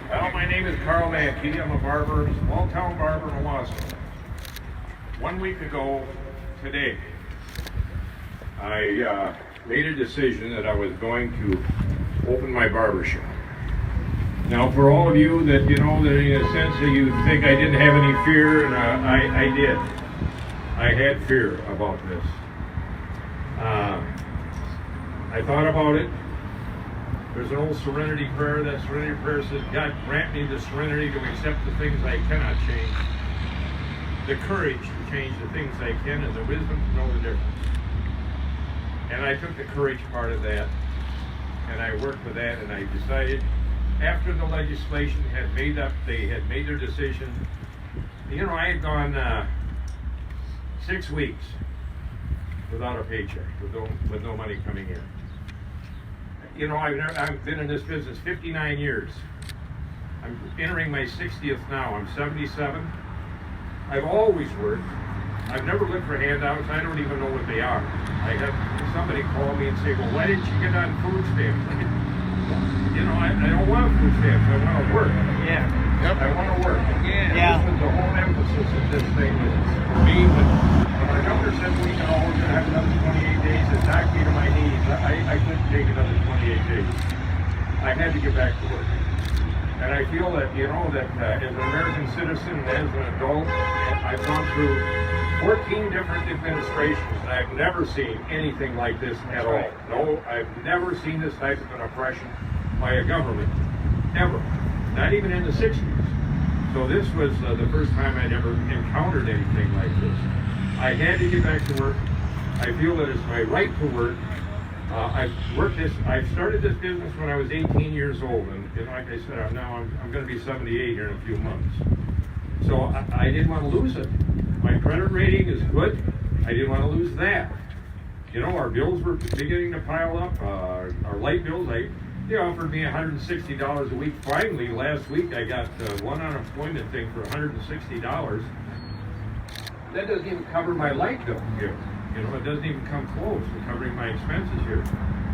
Well, my name is Carl Mackey. I'm a barber, small-town barber in Owasso. 1 week ago today, I made a decision that I was going to open my barber shop. Now, for all of you that, that in a sense that you think I didn't have any fear, and I did. I had fear about this. I thought about it. There's an old serenity prayer. That serenity prayer says, God, grant me the serenity to accept the things I cannot change, the courage to change the things I can, and the wisdom to know the difference. And I took the courage part of that, and I worked with that, and I decided, after the legislation had made up, they had made their decision, I had gone 6 weeks without a paycheck, with no money coming in. I've been in this business 59 years. I'm entering my 60th now. I'm 77. I've always worked. I've never looked for handouts. I don't even know what they are. I had somebody call me and say, well, why didn't you get on food stamps? I don't want food stamps. I want to work. Yeah. Yep. I want to work. Yeah. This was the whole emphasis of this thing. For me, when my doctor said we can always have another 28 days, it knocked me to my knees. I couldn't take another 28 days. I had to get back to work. And I feel that, that as an American citizen and as an adult, I've gone through 14 different administrations, and I've never seen anything like this at all. No, I've never seen this type of an oppression by a government, ever. Not even in the 60s. So this was the first time I'd ever encountered anything like this. I had to get back to work. I feel that it's my right to work. I started this business when I was 18 years old, and like I said, I'm going to be 78 here in a few months. So I didn't want to lose it. My credit rating is good. I didn't want to lose that. Our bills were beginning to pile up. Our light bills, they offered me $160 a week. Finally, last week I got one unemployment thing for $160. That doesn't even cover my light bill here. It doesn't even come close to covering my expenses here.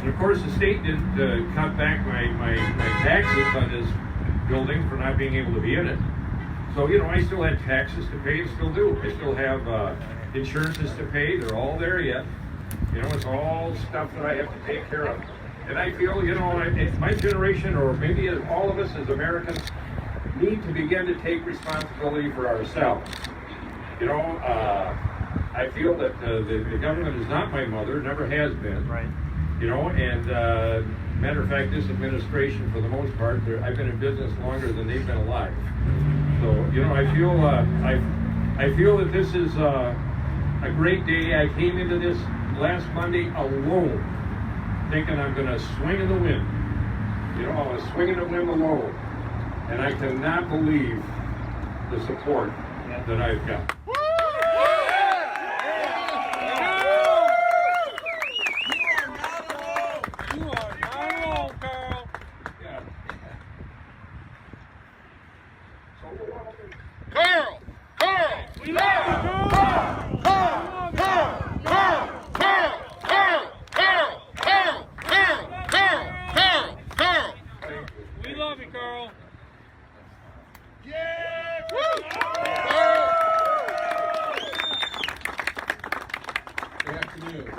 And of course, the state didn't cut back my taxes on this building for not being able to be in it. So, I still had taxes to pay and still do. I still have insurances to pay. They're all there yet. It's all stuff that I have to take care of. And I feel, my generation, or maybe all of us as Americans, need to begin to take responsibility for ourselves. I feel that the government is not my mother, never has been. Right. And matter of fact, this administration, for the most part, I've been in business longer than they've been alive. So, I feel that this is a great day. I came into this last Monday alone, thinking I'm going to swing in the wind. I was swinging the wind alone, and I cannot believe the support that I've got. Carl! We love you, Carl! We love you, Carl. Yeah! Good afternoon. Good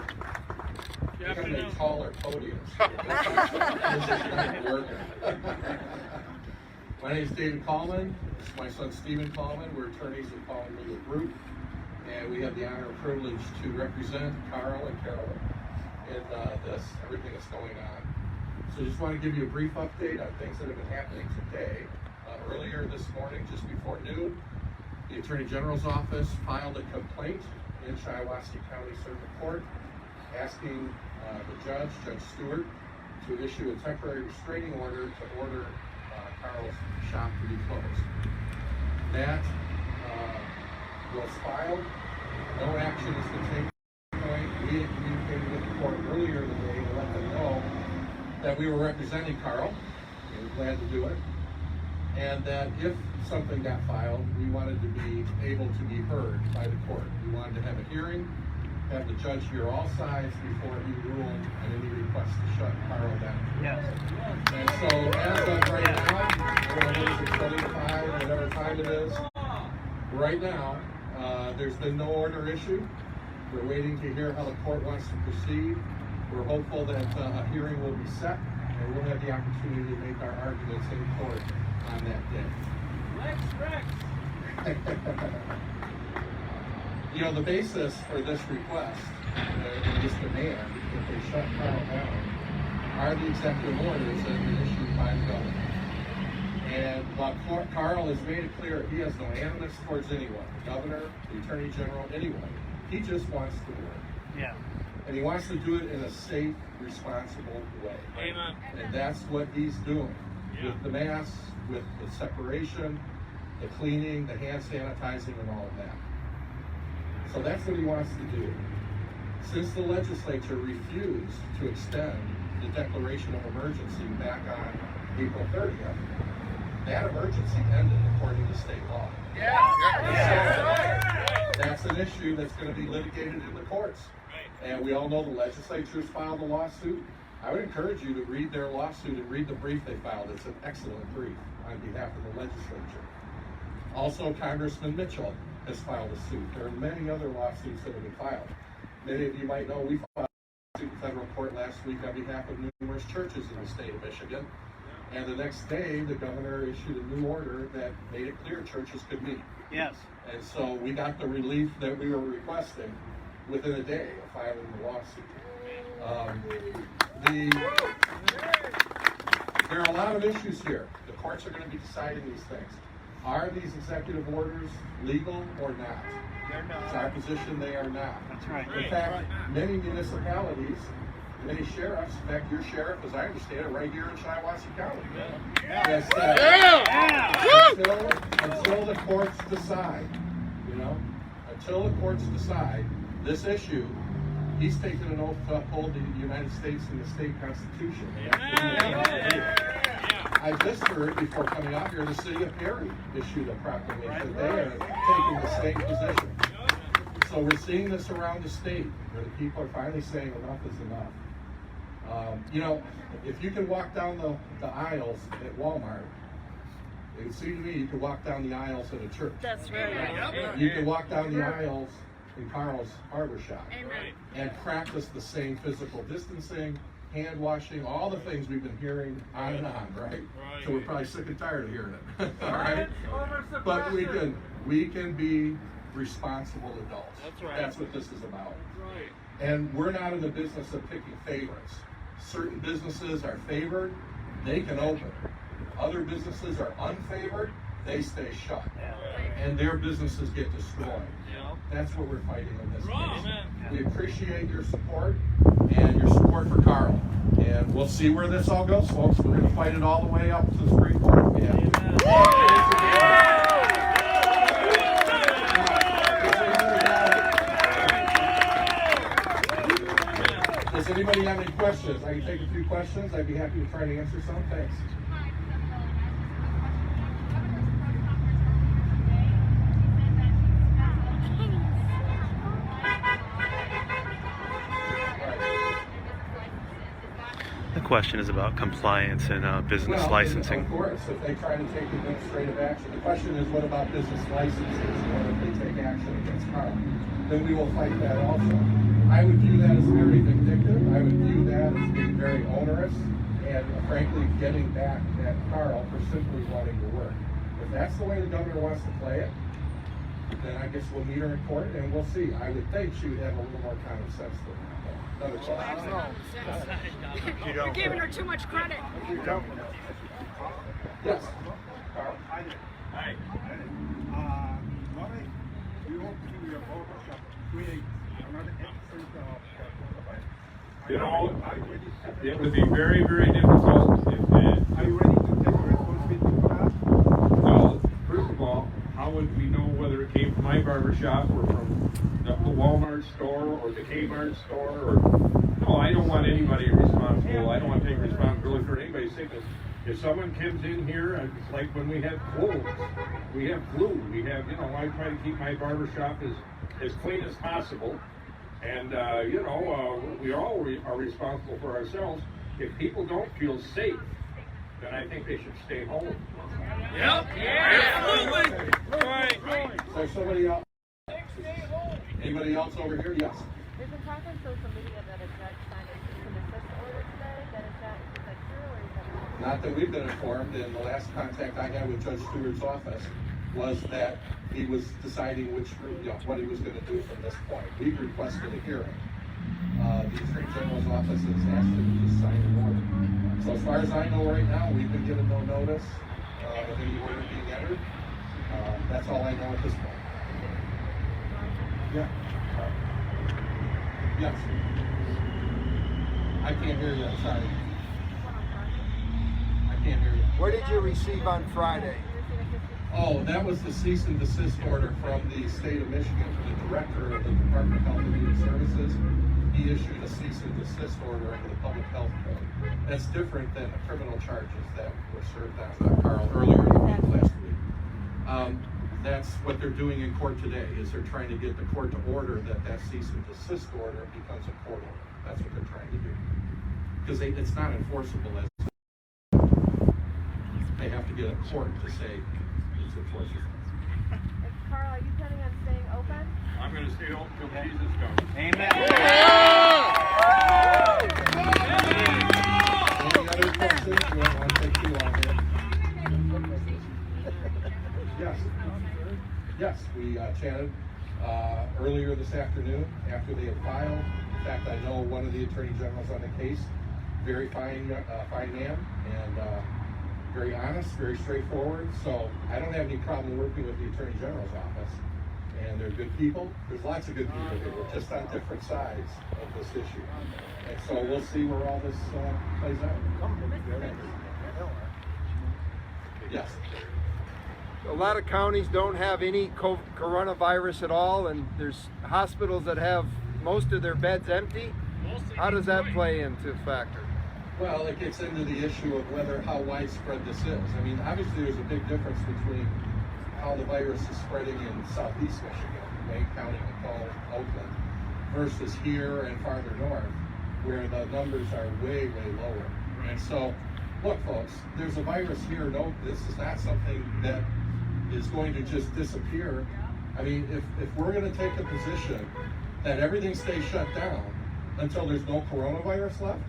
We're going afternoon. to taller podiums. This is not working. My name is David Kallman. This is my son Stephen Kallman. We're attorneys at Kallman Legal Group, and we have the honor and privilege to represent Carl and Carolyn in everything that's going on. So I just want to give you a brief update on things that have been happening today. Earlier this morning, just before noon, the Attorney General's office filed a complaint in Shiawassee County Circuit Court asking the judge, Judge Stewart, to issue a temporary restraining order to order Carl's shop to be closed. That was filed. No action has been taken. We had communicated with the court earlier today to let them know that we were representing Carl. We were glad to do it. And that if something got filed, we wanted to be able to be heard by the court. We wanted to have a hearing, have the judge hear all sides before he ruled on any request to shut Carl down. Yes. And so as of right now, we're right now, there's been no order issued. We're waiting to hear how the court wants to proceed. We're hopeful that a hearing will be set, and we'll have the opportunity to make our arguments in court on that day. You know, the basis for this request, and this demand, if they shut Carl down, are the executive orders that have been issued by the governor. And while Carl has made it clear he has no animus towards anyone, the governor, the attorney general, anyone, he just wants to work. Yeah. And he wants to do it in a safe, responsible way. Amen. And that's what he's doing with the masks, with the separation, the cleaning, the hand sanitizing, and all of that. So that's what he wants to do. Since the legislature refused to extend the declaration of emergency back on April 30th, that emergency ended according to state law. That's an issue that's going to be litigated in the courts. And we all know the legislature's filed a lawsuit. I would encourage you to read their lawsuit and read the brief they filed. It's an excellent brief on behalf of the legislature. Also, Congressman Mitchell has filed a suit. There are many other lawsuits that have been filed. Many of you might know we filed a suit in federal court last week on behalf of numerous churches in the state of Michigan. And the next day, the governor issued a new order that made it clear churches could meet. Yes. And so we got the relief that we were requesting within a day of filing the lawsuit. There are a lot of issues here. The courts are going to be deciding these things. Are these executive orders legal or not? They're not. It's our position they are not. That's right. In fact, many municipalities, many sheriffs, in fact, your sheriff, as I understand it, right here in Shiawassee County, has said, until the courts decide, until the courts decide this issue, he's taken an oath to uphold the United States and the state constitution. I just heard before coming out here, the city of Perry issued a proclamation. They are taking the same position. So we're seeing this around the state, where the people are finally saying enough is enough. If you can walk down the aisles at Walmart, it would seem to me you can walk down the aisles at a church. That's right. You can walk down the aisles in Carl's barber shop Amen. and practice the same physical distancing, hand washing, all the things we've been hearing on and on, right? So we're probably sick and tired of hearing it. All right? But we can be responsible adults. That's right. That's what this is about. That's right. And we're not in the business of picking favorites. Certain businesses are favored, they can open. Other businesses are unfavored, they stay shut. And their businesses get destroyed. That's what we're fighting in this case. We appreciate your support and your support for Carl. And we'll see where this all goes, folks. We're going to fight it all the way up to the Supreme Court. Does anybody have any questions? I can take a few questions. I'd be happy to try to answer some. Thanks. The question is about compliance and business licensing. Of course, if they try to take administrative action. The question is, what about business licenses? What if they take action against Carl? Then we will fight that also. I would view that as very vindictive. I would view that as being very onerous and frankly getting back at Carl for simply wanting to work. If that's the way the governor wants to play it, then I guess we'll meet her in court and we'll see. I would think she would have a little more common sense than that. Another question. You're giving her too much credit. Yes. Carl. Hi. Normally, we want to do your barber shop create another excellent It would be very, very difficult if Are you ready to take responsibility for that? well, first of all, how would we know whether it came from my barber shop or from the Walmart store or the Kmart store or no, I don't want anybody responsible. I don't want to take responsibility for anybody's sickness. If someone comes in here, it's like when we have colds, we have flu, we have, I try to keep my barber shop as clean as possible. And, we all are responsible for ourselves. If people don't feel safe, then I think they should stay home. Yep. Absolutely. Right. Is there somebody else? Anybody else over here? Yes. There's been talk on social media that a judge signed a cease and desist order today. Is that true or is that not? Not that we've been informed, and the last contact I had with Judge Stewart's office was that he was deciding what he was going to do from this point. We requested a hearing. The Attorney General's office has asked him to sign an order. So as far as I know right now, we've been given no notice of any order being entered. That's all I know at this point. Yeah. Yes. I can't hear you, I'm sorry. I can't hear you. What did you receive on Friday? Oh, that was the cease and desist order from the state of Michigan, the director of the Department of Health and Human Services. He issued a cease and desist order under the Public Health Code. That's different than the criminal charges that were served on Carl earlier in the week, last week. That's what they're doing in court today, is they're trying to get the court to order that cease and desist order becomes a court order. That's what they're trying to do. Because it's not enforceable as they have to get a court to say it's enforceable. Carl, are you planning on staying open? I'm going to stay home till Jesus comes. Any other questions? We don't want to take too long here. Yes. Yes, we chatted earlier this afternoon after they had filed. In fact, I know one of the attorney generals on the case, very fine man, and very honest, very straightforward. So I don't have any problem working with the attorney general's office. And they're good people. There's lots of good people here. We're just on different sides of this issue. And so we'll see where all this plays out. Okay. Yes. A lot of counties don't have any coronavirus at all, and there's hospitals that have most of their beds empty. How does that play into factor? Well, it gets into the issue of how widespread this is. I mean, obviously there's a big difference between how the virus is spreading in southeast Michigan, Wayne County, McCall, Oakland, versus here and farther north, where the numbers are way, way lower. And so, look, folks, there's a virus here. No, this is not something that is going to just disappear. I mean, if we're going to take the position that everything stays shut down until there's no coronavirus left,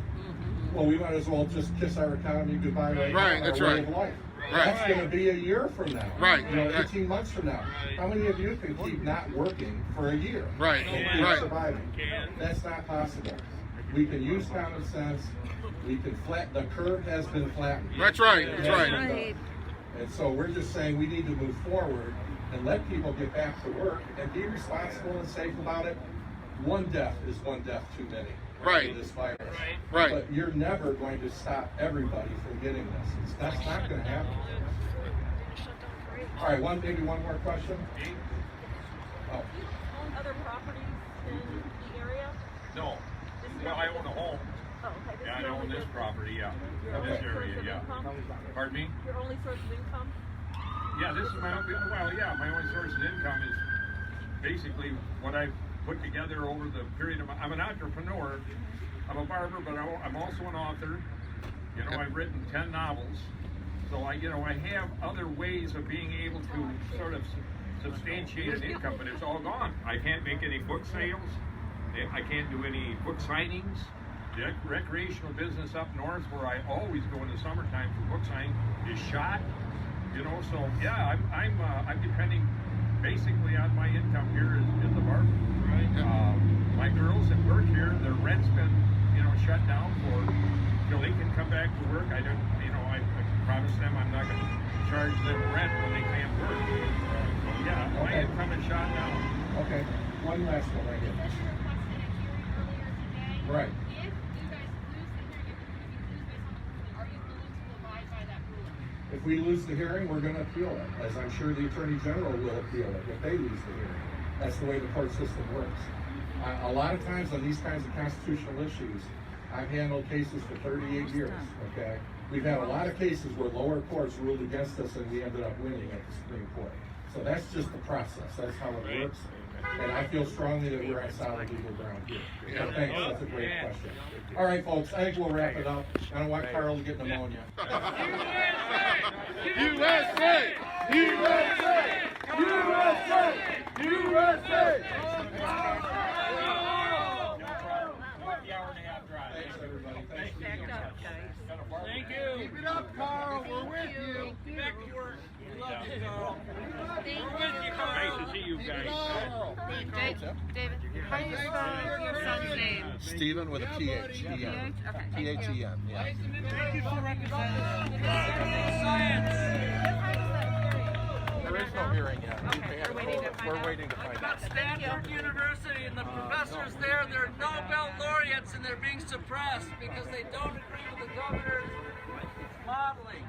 well, we might as well just kiss our economy goodbye right now. That's our way right. of life. Right. That's going to be a year from now. Right. 18 months from now. How many of you can keep not working for a year? Right. And Right. surviving? That's not possible. We can use common sense. We can the curve has been flattened. That's right. It That's has right. been done. And so we're just saying we need to move forward and let people get back to work and be responsible and safe about it. One death is one death too many. Right. For this virus. Right. But you're never going to stop everybody from getting this. That's not going to happen. All right, maybe one more question. Oh. Own other properties in the area? No. Well, I own a home. Oh, okay. Yeah, I own this property, yeah. Your In only this area, source of yeah. income? Pardon me? Your only source of income? Yeah, this is my only source of income is basically what I've put together over the period of I'm an entrepreneur. I'm a barber, but I'm also an author. You know, I've written 10 novels. So I have other ways of being able to sort of substantiate an income, but it's all gone. I can't make any book sales. I can't do any book signings. The recreational business up north, where I always go in the summertime for book signing, is shot. You know, so yeah, I'm depending basically on my income here as a barber. Right. My girls that work here, their rent's been shut down till they can come back to work. I promise them I'm not going to charge them rent when they can't work. So yeah, my income is shot down. Okay, one last one right here. Right. If we lose the hearing, we're going to appeal it, as I'm sure the Attorney General will appeal it if they lose the hearing. That's the way the court system works. A lot of times on these kinds of constitutional issues, I've handled cases for 38 years, okay? We've had a lot of cases where lower courts ruled against us and we ended up winning at the Supreme Court. So that's just the process. That's how it works. And I feel strongly that we're on solid legal ground here. Yeah. Thanks, that's a great question. All right, folks, I think we'll wrap it up. I don't want Carl to get pneumonia. USA! USA! USA! USA! Thanks, everybody. Thanks. Thank you. Keep it up, Carl. We're with you. Get back to work. We love you, Carl. Thank We're with you, Carl. Nice to see you guys. David, how do you spell your son's name? Stephen with a PH. Okay. P-H-E-N, yeah. Thank you for representing science. There is no hearing yet. We're waiting to find out. Stanford University and the professors there, they're Nobel laureates and they're being suppressed because they don't agree with the governor's modeling.